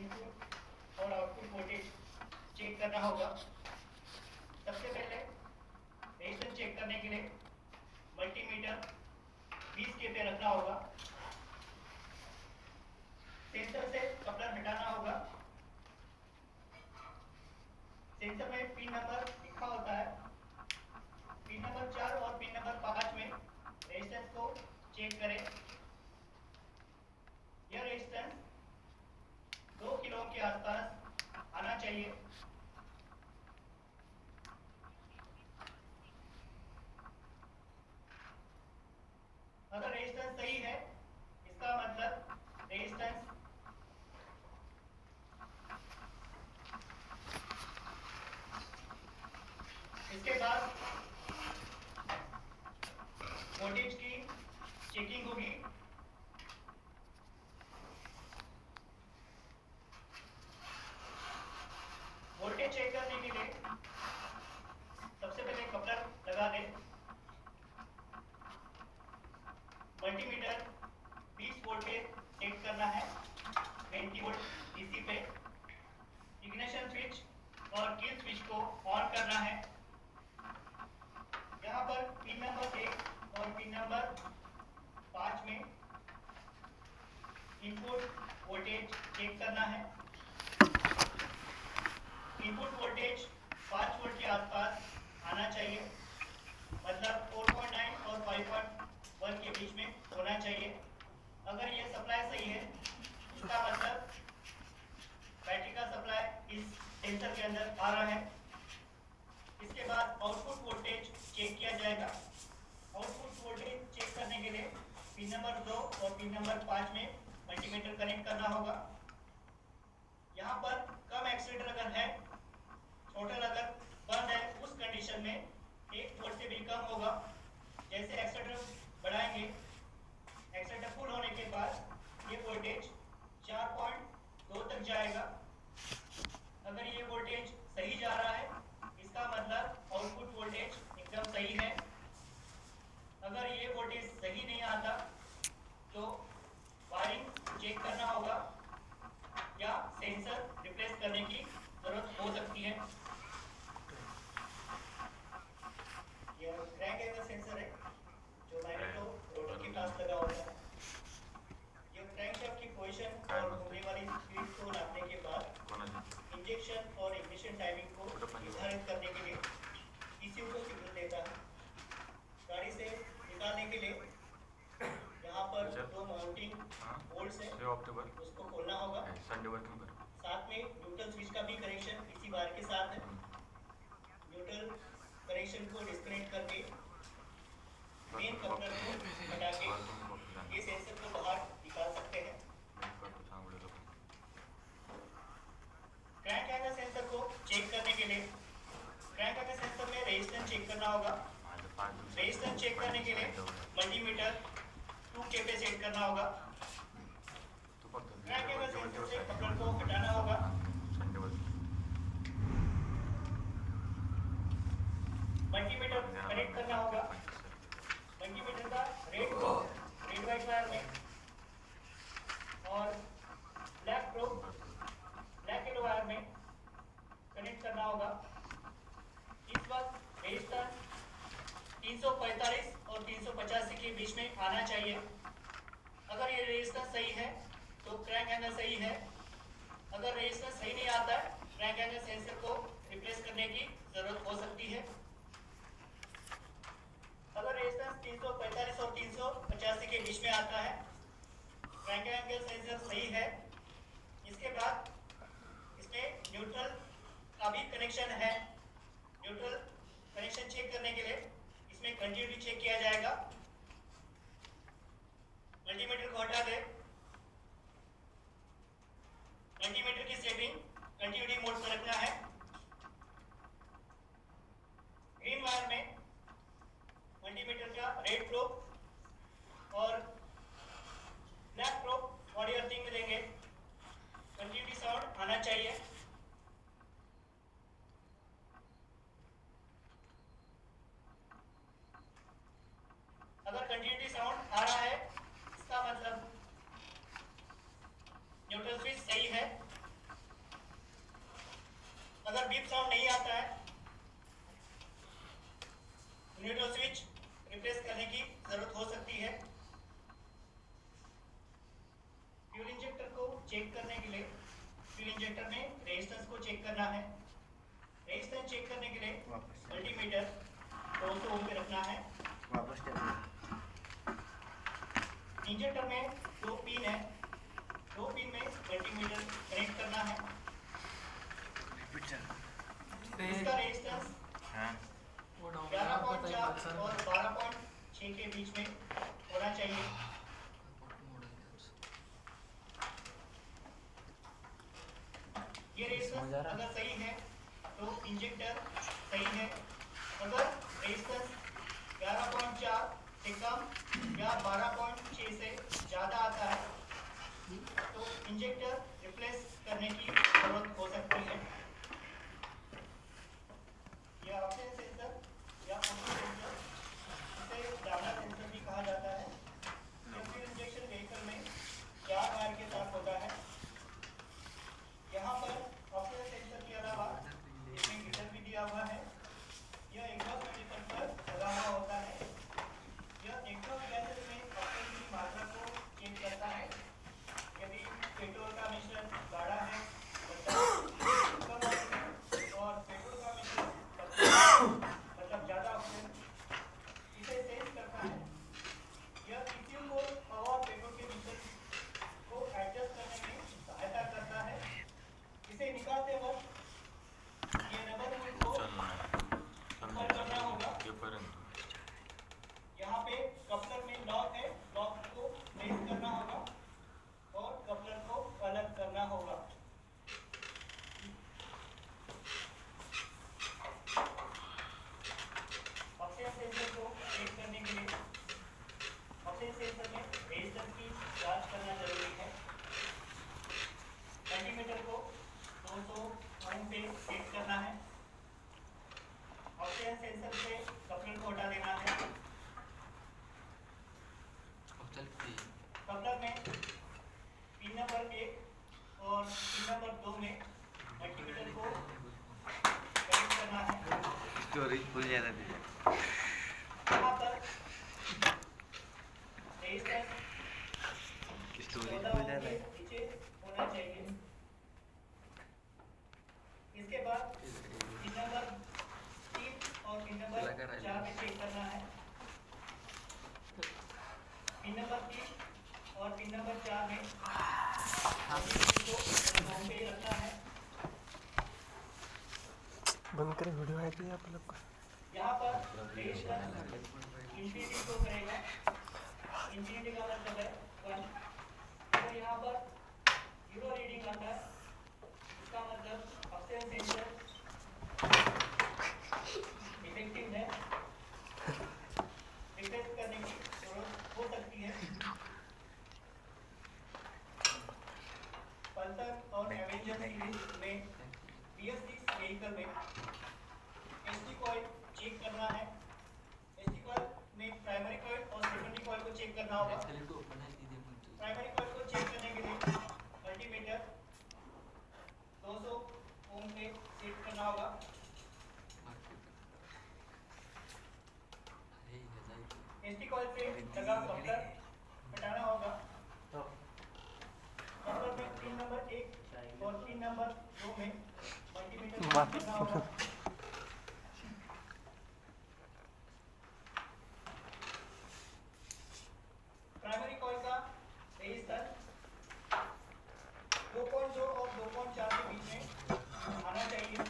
Input और output voltage check करना होगा। सबसे पहले रेजिस्टेंस चेक करने के लिए मल्टीमीटर 20 के पे रखना होगा। सेंसर से कपलर हटाना होगा। सेंसर में पिन नंबर लिखा होता है। पिन नंबर 4 और पिन नंबर 5 में रेजिस्टेंस को चेक करें। यह रेजिस्टेंस 2 किलो के आसपास आना चाहिए। अगर रेजिस्टेंस सही है, इसका मतलब रेजिस्टेंस इसके बाद वोल्टेज की चेकिंग होगी। वोल्टेज चेक करने के लिए सबसे पहले कपलर लगा दें। मल्टीमीटर 20 वोल्टेज सेट करना है 20 वोल्ट डीसी पे। इग्निशन स्विच और किल स्विच को ऑन करना है। यहाँ पर पिन नंबर 1 और पिन नंबर 5 में इनपुट वोल्टेज चेक करना है। इनपुट वोल्टेज 5 वोल्ट के आसपास आना चाहिए, मतलब 4.9 और 5.1 के बीच में होना चाहिए। अगर ये सप्लाई सही है, इसका मतलब बैटरी का सप्लाई इस सेंसर के अंदर आ रहा है। इसके बाद आउटपुट वोल्टेज चेक किया जाएगा। आउटपुट वोल्टेज चेक करने के लिए पिन नंबर 2 और पिन नंबर 5 में मल्टीमीटर कनेक्ट करना होगा। यहाँ पर कम एक्सीलेटर अगर है, थ्रॉटल अगर बंद है, उस कंडीशन में 1 वोल्ट से भी कम होगा। जैसे एक्सीलेटर बढ़ाएंगे, एक्सीलेटर फुल होने के बाद ये वोल्टेज 4.2 तक जाएगा। अगर ये वोल्टेज सही जा रहा है, इसका मतलब आउटपुट वोल्टेज एकदम सही है। अगर ये वोल्टेज सही नहीं आता तो वायरिंग चेक करना होगा या सेंसर रिप्लेस करने की जरूरत हो सकती है। यह क्रैंक एंगल सेंसर है जो मैग्नेटो रोटर के पास लगा होता है। यह क्रैंकशाफ्ट की पोजीशन और घूमने वाली स्पीड को नापने के बाद इंजेक्शन और इग्निशन टाइमिंग को निर्धारित करने के लिए ECU को सिग्नल देता है। गाड़ी से निकालने के लिए यहाँ पर 2 माउंटिंग बोल्ट्स हैं, उसको खोलना होगा। साथ में न्यूट्रल स्विच का भी कनेक्शन इसी वायर के साथ है। न्यूट्रल कनेक्शन को डिस्कनेक्ट करके मेन कपलर को हटा के ये सेंसर को बाहर निकाल सकते हैं। क्रैंक एंगल सेंसर को चेक करने के लिए क्रैंक एंगल सेंसर में रेजिस्टेंस चेक करना होगा। रेजिस्टेंस चेक करने के लिए मल्टीमीटर 2 के पे सेट करना होगा। क्रैंक एंगल सेंसर से कपलर को हटाना होगा। मल्टीमीटर कनेक्ट करना होगा। मल्टीमीटर का रेड वाइट वायर में और ब्लैक येलो वायर में कनेक्ट करना होगा। इस वक्त रेजिस्टेंस 345 और 385 के बीच में आना चाहिए। अगर ये रेजिस्टेंस सही है तो क्रैंक एंगल सही है। अगर रेजिस्टेंस सही नहीं आता है, क्रैंक एंगल सेंसर को रिप्लेस करने की जरूरत हो सकती है। अगर रेजिस्टेंस 345 और 385 के बीच में आता है, क्रैंक एंगल सेंसर सही है। इसके बाद इसमें न्यूट्रल का भी कनेक्शन है। न्यूट्रल कनेक्शन चेक करने के लिए इसमें कंटिन्यूटी चेक किया जाएगा। मल्टीमीटर को हटा दें। मल्टीमीटर की सेटिंग कंटिन्यूटी मोड पर रखना है। ग्रीन वायर में मल्टीमीटर का रेड प्रोब और ब्लैक प्रोब बॉडी अर्थिंग में देंगे। साउंड नहीं आता है, न्यूट्रल स्विच रिप्लेस करने की जरूरत हो सकती है। फ्यूल इंजेक्टर को चेक करने के लिए फ्यूल इंजेक्टर में रेजिस्टेंस को चेक करना है। रेजिस्टेंस चेक करने के लिए मल्टीमीटर 200 ओम पे रखना है। इंजेक्टर में 2 पिन है, 2 पिन में मल्टीमीटर कनेक्ट करना है। इसका रेजिस्टेंस 11.4 और 12.6 के बीच में होना चाहिए। ये रेजिस्टेंस अगर सही है तो इंजेक्टर सही है। अगर रेजिस्टेंस 11.4 से कम या 12.6 से ज़्यादा आता है तो इंजेक्टर रिप्लेस करने की जरूरत हो सकती है। यह ऑक्सीजन सेंसर या ऑक्सीजन सेंसर, इसे डाटा सेंसर भी कहा जाता है। यह फ्यूल इंजेक्शन व्हीकल में 4 वायर के साथ होता है। यहाँ पर ऑक्सीजन सेंसर के अलावा इसमें हीटर भी दिया हुआ है। यह एग्जॉस्ट वेंटिलेटर पर लगा हुआ होता है। यह एग्जॉस्ट गैसेस में ऑक्सीजन की मात्रा को चेक करता है। यदि पेट्रोल का मिश्रण गाढ़ा है और पेट्रोल का मिश्रण मतलब ज़्यादा ऑक्सीजन, इसे सेंस करता है। यह ECU को हवा और पेट्रोल के मिश्रण को एडजस्ट करने में सहायता करता है। इसे निकालते वक्त ये रबर मूल को ऊपर करना होगा। यहाँ पे कपलर में लॉक है, लॉक को प्लेस करना होगा और कपलर को अलग करना होगा। ऑक्सीजन सेंसर को चेक करने के लिए ऑक्सीजन सेंसर में रेजिस्टेंस की जांच करना जरूरी है। मल्टीमीटर को 200 ओम पे सेट करना है। ऑक्सीजन सेंसर से कपलर को हटा देना है। कपलर में पिन नंबर 1 और पिन नंबर 2 में मल्टीमीटर को कनेक्ट करना है। स्टोरेज फुल ज़्यादा दे यहाँ पर रेजिस्टेंस स्टोरेज 14 फुल ओम ज़्यादा के है। नीचे होना चाहिए। इसके बाद पिन नंबर 3 और पिन नंबर 4 में चेक करना है। पिन नंबर 3 और पिन नंबर 4 में को पे रखना है। बंद करें, वीडियो है तो आप लोग का। यहाँ पर रेजिस्टेंस इंफिनिटी को करेगा। इंफिनिटी का मतलब है 1। तो यहाँ पर 0 रीडिंग आता है, इसका मतलब ऑक्सीजन सेंसर इफेक्टिव है, रिप्लेस करने की जरूरत हो सकती है। पल्सर और एवेंजर सीरीज में BS6 व्हीकल में एसटी कॉइल चेक करना है। एसटी कॉइल में प्राइमरी कॉइल और सेकेंडरी कॉइल को चेक करना होगा। प्राइमरी कॉइल को चेक करने के लिए मल्टीमीटर 200 ओम पे सेट करना होगा। एसटी कॉइल से लगा कपलर हटाना होगा। कपलर में पिन नंबर 1 और पिन नंबर 2 में मल्टीमीटर करना होगा। प्राइमरी कॉइल का रेजिस्टेंस 2.2 और 2.4 के बीच में आना चाहिए।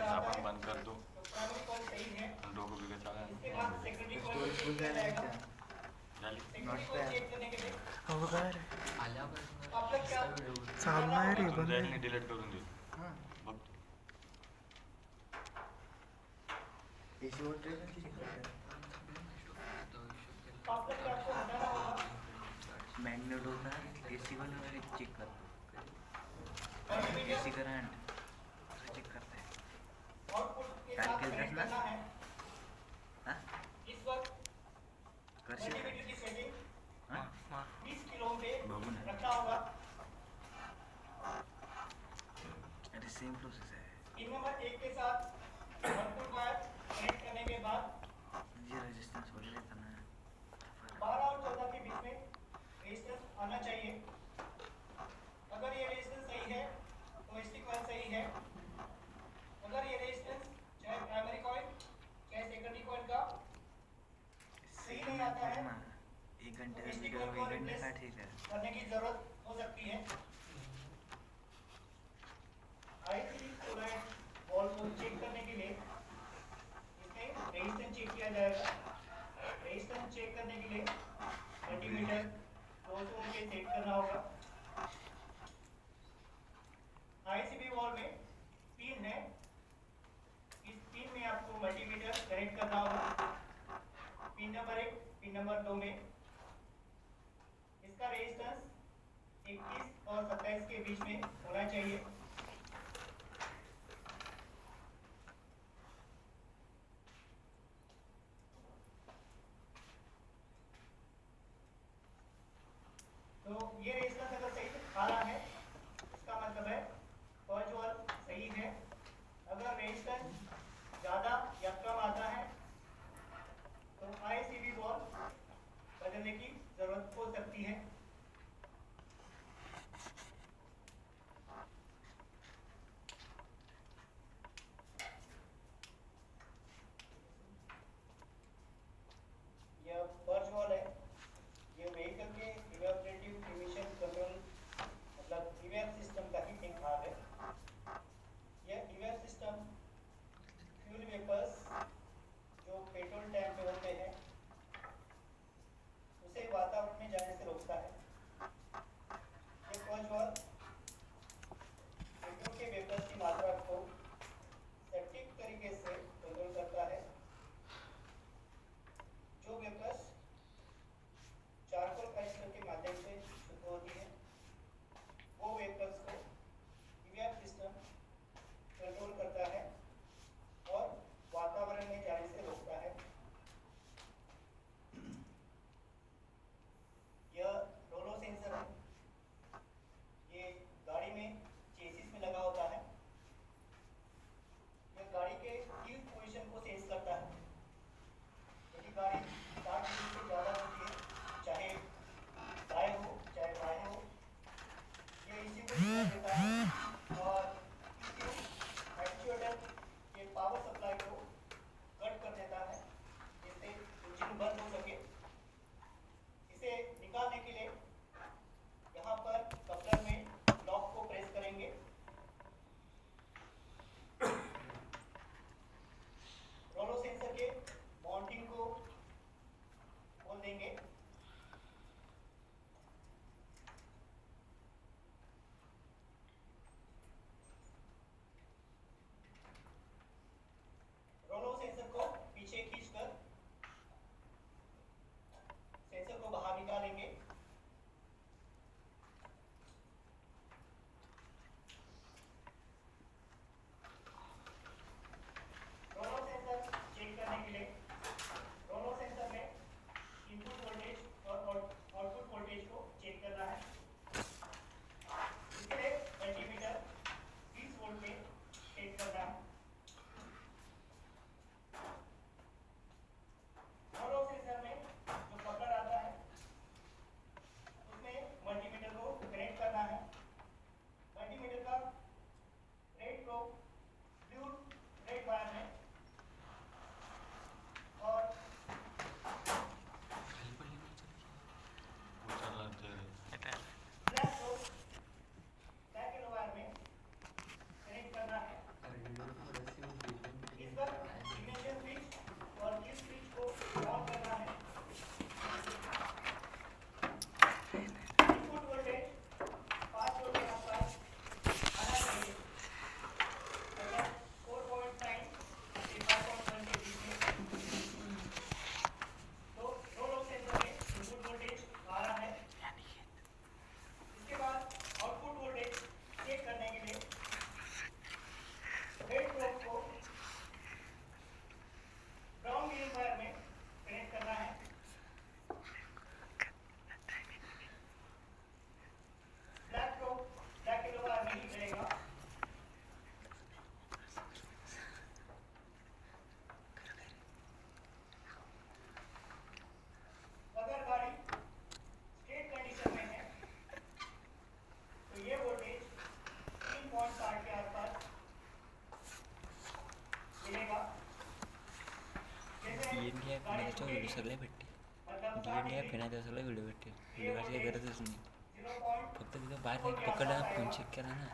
आपण बंद करतो प्राइमरी कॉइल सही है। डोकं बिगत चालू इसके बाद सेकेंडरी कॉइल स्टोरेज फुल ज़्यादा है क्या? झाली सेकेंडरी कॉइल चेक करने के लिए हो गया रे, आप लोग क्या चालना है रे, तुम बंद जाईल आहे. डिलीट करून दे हां बघ AC वोल्टेज किती करतात? आप लोग आपको हटाना होगा। मॅग्नेट होता AC वाला चेक करतो. मल्टीमीटर डीसी करंट चेक करते हैं। आउटपुट के टाइम साथ के कनेक्ट साथ ना? करना है। हाँ इस वक्त करशील का? मल्टीमीटर की सेटिंग हाँ 20 किलो पे बघू ना. रखना होगा। अरे सेम प्रोसेस है. पिन नंबर 1 के साथ आउटपुट वायर कनेक्ट करने के बाद ये रेजिस्टेंस वगैरह था ना. 12 और 14 के बीच में रेजिस्टेंस आना चाहिए। अगर ये रेजिस्टेंस सही है तो स्टिक वायर सही है। अगर ये रेजिस्टेंस चाहे प्राइमरी कॉइल चाहे सेकेंडरी कॉइल का सही नहीं आता है 1 घंटे का स्टिक वीडियो वायर को 1 घंटे का रिप्लेस ठीक है. करने की जरूरत हो सकती है। आईसी क्लोराइड वॉल को चेक करने के लिए इसमें रेजिस्टेंस चेक किया जाएगा। रेजिस्टेंस चेक करने के लिए मल्टीमीटर 200 पे सेट करना होगा। आईसीबी वॉल में पिन है, इस पिन में आपको मल्टीमीटर कनेक्ट करना होगा। पिन नंबर 1 पिन नंबर 2 में इसका रेजिस्टेंस 21 और 27 के बीच में होना चाहिए। तो ये रेजिस्टेंस अगर सही से आ रहा है इसका मतलब है फर्स्ट वॉल सही है। अगर रेजिस्टेंस ज़्यादा या कम आता है तो आईसीबी वॉल बदलने की जरूरत हो सकती है। यह फर्स्ट वॉल है। ये व्हीकल के इवेपोरेटिव इमिशन कंट्रोल मतलब इवेप सिस्टम का ही एक भाग है। यह इवेप सिस्टम फ्यूल वेपर्स जो पेट्रोल टैंक में होते हैं उसे वातावरण में जाने से रोकता है। ये फर्स्ट वॉल पेट्रोल के वेपर्स की मात्रा को सटीक तरीके से कंट्रोल करता है। जो वेपर्स चारकोल काइस्टर के माध्यम से शुद्ध होती है वो वेपर्स को इवेप सिस्टम कंट्रोल करता है और वातावरण में जाने से रोकता है। यह रोलो सेंसर है। ये गाड़ी में चेसिस में लगा होता है। यह गाड़ी के हील पोजीशन को सेंस करता है। यदि गाड़ी 60 डिग्री से ज़्यादा होती है चाहे दाएं हो चाहे बाएं हो ये इसी को दिखा देता है और ECU एक्चुएटर के पावर सप्लाई को कट कर देता है जिससे इंजन बंद हो सके। इसे निकालने के लिए यहाँ पर कपलर में लॉक को प्रेस करेंगे। रोलो सेंसर के माउंटिंग को खोल देंगे। रोलो सेंसर को पीछे खींचकर सेंसर को बाहर निकालेंगे। रोलो सेंसर चेक करने के लिए रोलो सेंसर में इनपुट वोल्टेज और आउटपुट वोल्टेज को चेक करना है। इसके लिए मल्टीमीटर 20 वोल्ट पे सेट करना है। रोलो सेंसर में जो कपलर आता है उसमें मल्टीमीटर को कनेक्ट करना है। मल्टीमीटर का red probe blue red wire है और वो चला ते black probe black and wire में कनेक्ट करना है। इस पर इग्निशन स्विच और किल स्विच को ऑन करना है। इनपुट वोल्टेज 5 वोल्ट के आसपास आना चाहिए। मतलब 4.9 से 5.1 के बीच में। तो रोलो सेंसर में इनपुट वोल्टेज आ रहा है। इसके बाद आउटपुट वोल्टेज चेक करने के मोबाईलचा व्हिडिओ सगळे भेटते मतलब डी ॲप आहे ना त्या सगळे व्हिडिओ भेटते व्हिडिओ काढायची काही गरजच नाही 0.4 फक्त तिथं बाहेर जाऊन पकडला ना फोन चेक केला ना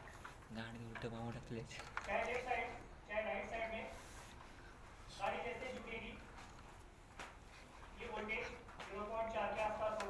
गाडी उलटं पाहून टाकले चाहे लेफ्ट साइड चाहे राइट साइड में गाड़ी जैसे झुकेगी ये वोल्टेज 0.4 के आसपास